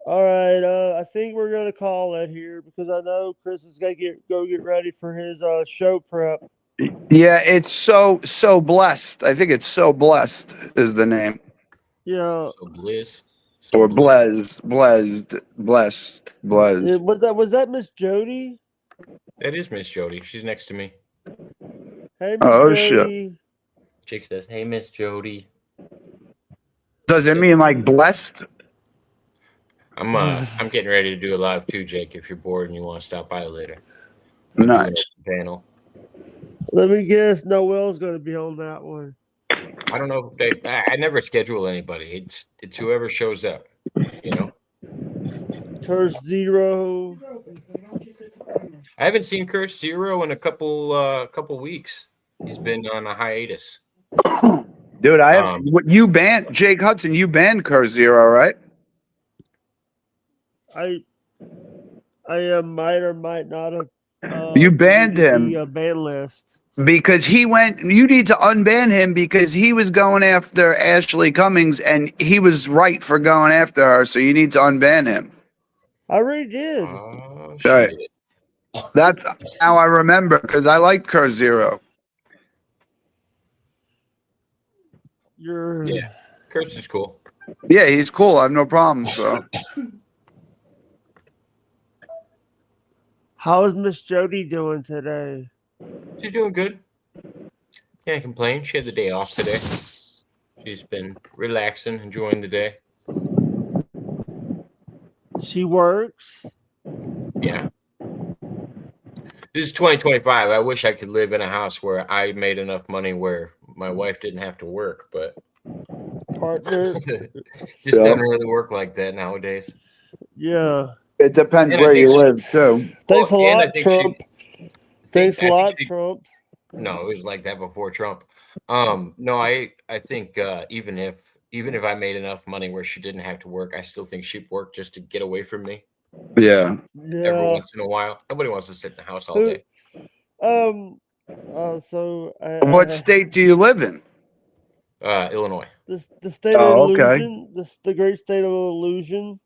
All right, I think we're gonna call it here because I know Chris is gonna go get ready for his show prep. Yeah, it's so blessed. I think it's so blessed is the name. Yeah, So bliss. Or blessed. was that Miss Jody? That is Miss Jody. She's next to me. Hey, Miss Oh shit. Jody. Chick says, "Hey, Miss Jody." Does it mean like blessed? I'm getting ready to do a live too, Jake. If you're bored and you want to stop by later, I'm doing Nice. a panel. Let me guess, Noel's gonna be on that one. I don't know. I never schedule anybody. It's whoever shows up. You know. Curse Zero. I haven't seen Curse Zero in a couple weeks. He's been on a hiatus. Dude, I have you banned Jake Hudson, you banned Curse Zero, right? I might or might not have. You banned deleted him. the ban list. Because he went, you need to unban him because he was going after Ashley Cummings and he was right for going after her. So you need to unban him. I already did. Oh, Right. shit. That's how I remember because I liked Curse Zero. You're. Yeah. Curse is cool. Yeah, he's cool. I have no problem. So How is Miss Jody doing today? She's doing good. Can't complain. She had the day off today. She's been relaxing, enjoying the day. She works. Yeah. This is 2025. I wish I could live in a house where I made enough money where my wife didn't have to work, but Partner. just doesn't really work like that nowadays. Yeah. it depends And I where think you she- live too. Thanks a Well, and I lot, think Trump. Thanks a I think lot, she- Trump. No, it was like that before Trump. No, I think even if I made enough money where she didn't have to work, I still think she'd work just to get away from me Yeah. every Yeah. once in a while. Nobody wants to sit in the house all Who- day. So What state do you live in? Illinois. the state Oh, of okay. illusion, the great state of illusion.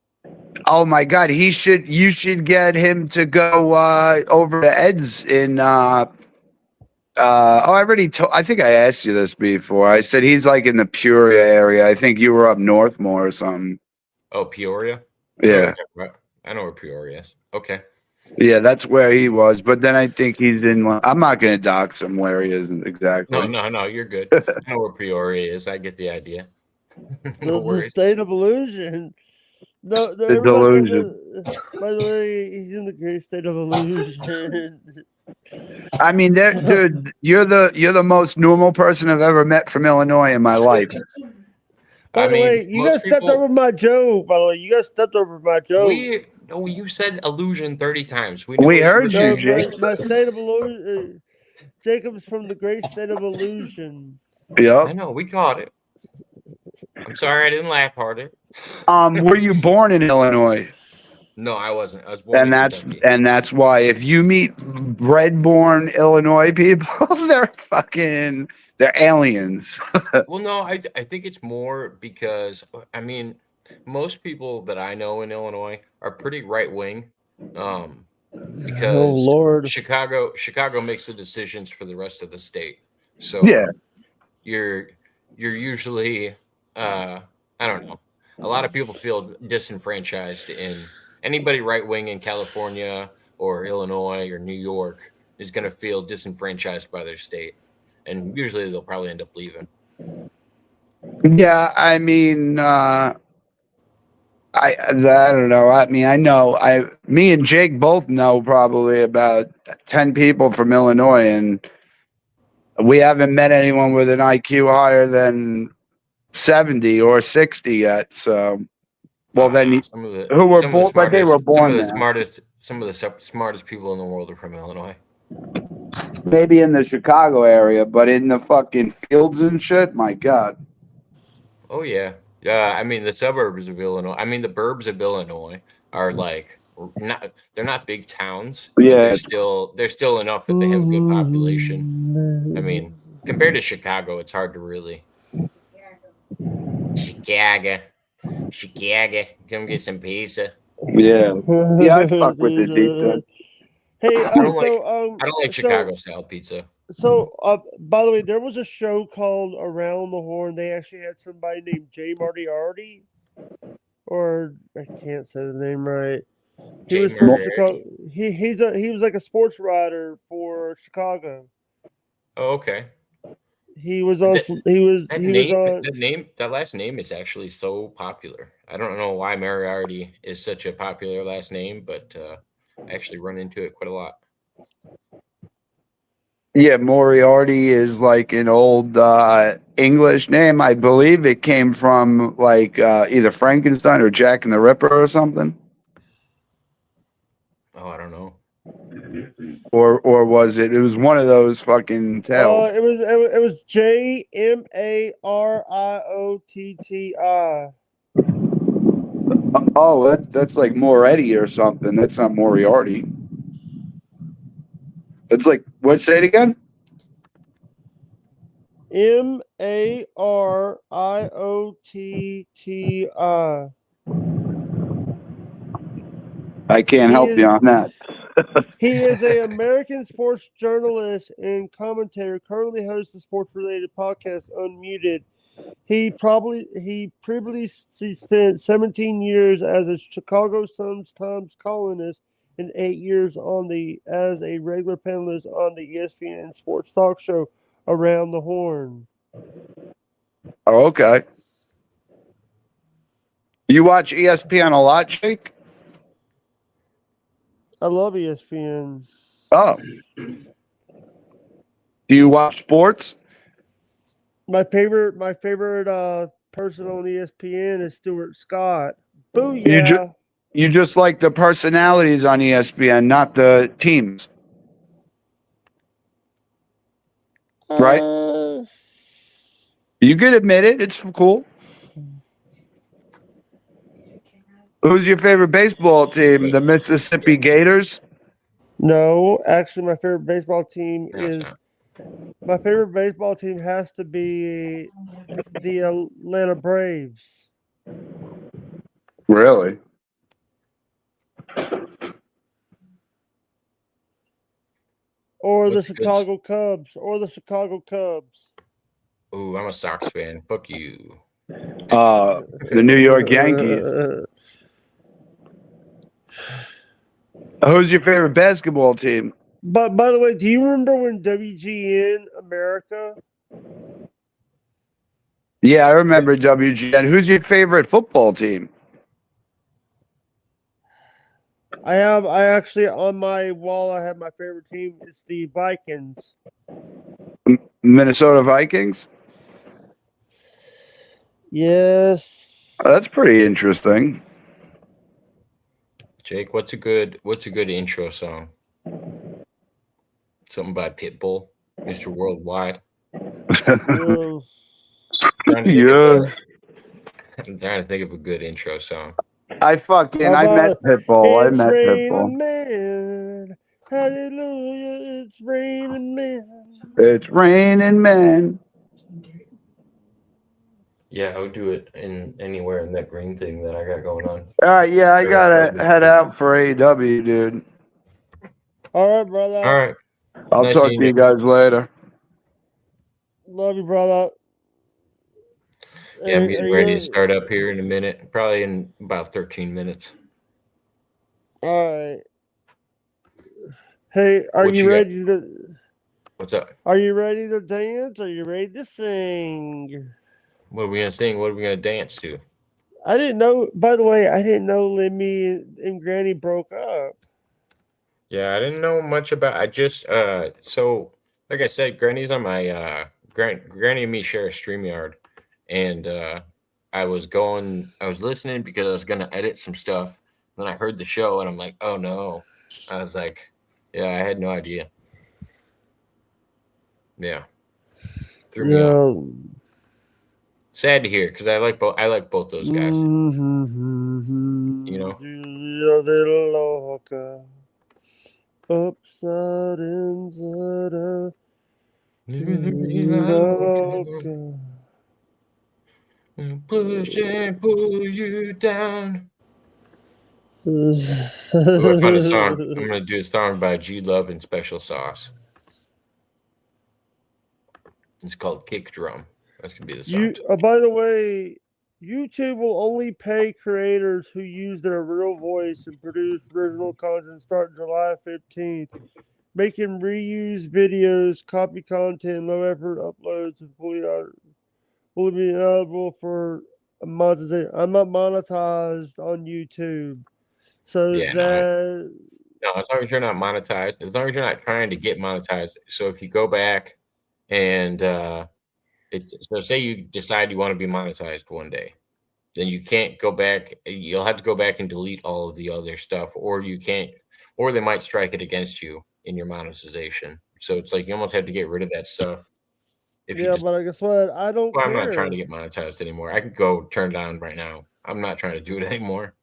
Oh my God, you should get him to go over to Ed's in I think I asked you this before. I said he's like in the Peoria area. I think you were up north more or something. Oh, Peoria? Yeah. I know where Peoria is. Okay. Yeah, that's where he was. But then I think he's in I'm not gonna dox him where he is exactly. No, you're good. I know where Peoria is. I get the idea. No The worries. state of illusion. No, The everybody, delusion. by the way, he's in the great state of illusion. I mean, dude, you're the most normal person I've ever met from Illinois in my life. By the way, you guys stepped over my joke. By the way, you guys stepped over my joke. You said illusion 30 times. We heard you, No, Jake. my state of illusion. Jacob's from the great state of illusion. I Yep. know, we caught it. I'm sorry I didn't laugh harder. Were you born in Illinois? No, I wasn't. I was born in Kentucky. And that's why if you meet bred-born Illinois people, they're aliens. Well, no, I think it's more because I mean, most people that I know in Illinois are pretty right wing. Because Oh Lord, Chicago makes the decisions for the rest of the state. So Yeah. you're usually I don't know. A lot of people feel disenfranchised in anybody right wing in California or Illinois or New York is going to feel disenfranchised by their state, and usually they'll probably end up leaving. Yeah, I mean, I don't know. I mean, me and Jake both know probably about 10 people from Illinois, and we haven't met anyone with an IQ higher than 70 or 60 yet. So, well, then who were born, but they were born there. Some of the smartest people in the world are from Illinois. Maybe in the Chicago area, but in the fucking fields and shit, my God. Oh yeah, I mean, the suburbs of Illinois. I mean, the burbs of Illinois are like not. They're not big towns, but Yeah. they're still enough that they have a good population. I mean, compared to Chicago, it's hard to really. Chicago, come get some pizza. Yeah. Yeah, I fuck with the pizza. Hey, I don't like. I don't like Chicago style pizza. by the way, there was a show called Around the Horn. They actually had somebody named Jay Marty, or I can't say the name right. He Jay was from Moriarty. Chicago. He was like a sports writer for Chicago. Oh, okay. He was on. That, He was. that He was name, on. that last name is actually so popular. I don't know why Moriarty is such a popular last name, but I actually run into it quite a lot. Yeah, Moriarty is like an old English name. I believe it came from like either Frankenstein or Jack and the Ripper or something. Oh, I don't know. Or was it? It was one of those fucking tales. It was JMARIOTTI. Oh, that's like Moretti or something. That's not Moriarty. It's like what? Say it again. MARIOTTI. I can't help you on that. He is an American sports journalist and commentator. Currently hosts a sports-related podcast, Unmuted. He previously spent 17 years as a Chicago Sun-Times columnist and 8 years as a regular panelist on the ESPN sports talk show Around the Horn. Oh, okay. You watch ESPN a lot, Jake? I love ESPN. Oh. Do you watch sports? My favorite person on ESPN is Stuart Scott. Booyah! You just like the personalities on ESPN, not the teams, right? You could admit it. It's cool. Who's your favorite baseball team? The Mississippi Gators? No, actually, my favorite baseball team No, it's not. my favorite baseball team has to be the Atlanta Braves. Really? Or the What's a good- Chicago Cubs. Or the Chicago Cubs. Ooh, I'm a Sox fan. Fuck you. The New York Yankees. Who's your favorite basketball team? But by the way, do you remember when WGN America? Yeah, I remember WGN. Who's your favorite football team? I actually on my wall I have my favorite team. It's the Vikings. Minnesota Vikings? Yes. That's pretty interesting. Jake, what's a good intro song? Something by Pitbull, Mr. Worldwide. Yes. Yeah. I'm trying to think of a good intro song. I met Pitbull. It's I met raining Pitbull. man. Hallelujah, it's raining man. It's raining men. Yeah, I would do it in anywhere in that green thing that I got going on. All right, yeah, I gotta head out for AEW, dude. All right, brother. All right. I'll Nice talk seeing to you you. guys later. Love you, brother. Yeah, I'm And getting are ready you- to start up here in a minute, probably in about 13 minutes. All right. Hey, are What you you got? ready to? What's up? Are you ready to dance? Are you ready to sing? What are we gonna sing? What are we gonna dance to? I didn't know. By the way, I didn't know Lemmy and Granny broke up. Yeah, I didn't know much about. I just so like I said, Granny's on my Granny and me share a StreamYard, and I was listening because I was gonna edit some stuff. Then I heard the show, and I'm like, oh no! I was like, yeah, I had no idea. Yeah, threw me off. Sad to hear because I like both. I like both those guys. You know. Julia de Loca. Upside, inside out. Loca. Push and pull you down. Ooh, Oh, I found a song. I'm gonna do a song by G Love and Special Sauce. It's called Kick Drum. That's gonna be the song. By the way, YouTube will only pay creators who use their real voice and produce original content starting July 15th. Making reuse videos, copy content, low effort uploads, and fully be eligible for monetization. I'm not monetized on YouTube. So Yeah, that no. As long as you're not monetized, as long as you're not trying to get monetized. So if you go back and so say you decide you want to be monetized one day, then you can't go back. You'll have to go back and delete all of the other stuff, or you can't, or they might strike it against you in your monetization. So it's like you almost have to get rid of that stuff. If you yeah, just, but guess what? I don't well, I'm care. not trying to get monetized anymore. I could go turn down right now. I'm not trying to do it anymore.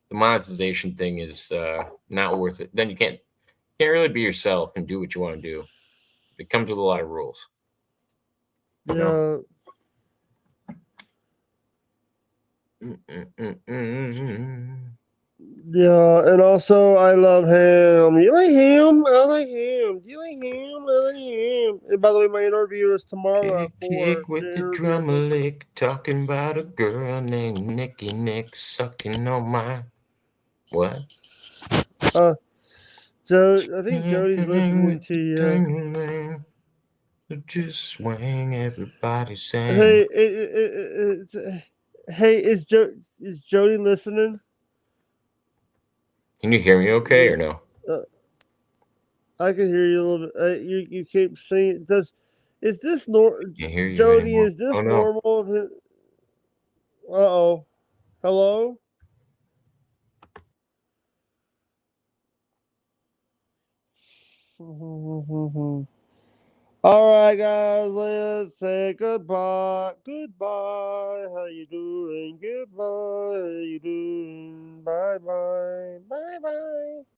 The monetization thing is not worth it. Then you can't really be yourself and do what you want to do. It comes with a lot of rules. Yeah. No. Mm-mm-mm-mm. Yeah, and also I love ham. You like ham? I like ham. Do you like ham? I like ham. And by the way, my interview is tomorrow at 4. Kick with the drummer lick, talking about a girl named Nicky Nick sucking on my what? I think Jody's listening to you. Just swing, everybody sing. Hey, hey, is Jody listening? Can you hear me okay or no? I can hear you a little bit. You keep singing. Is this Can't hear you Jody? anymore. Is this Oh no. normal? Uh-oh. Hello? All right, guys, let's say goodbye. Goodbye. How you doing? Goodbye. How you doing? Bye bye. Bye.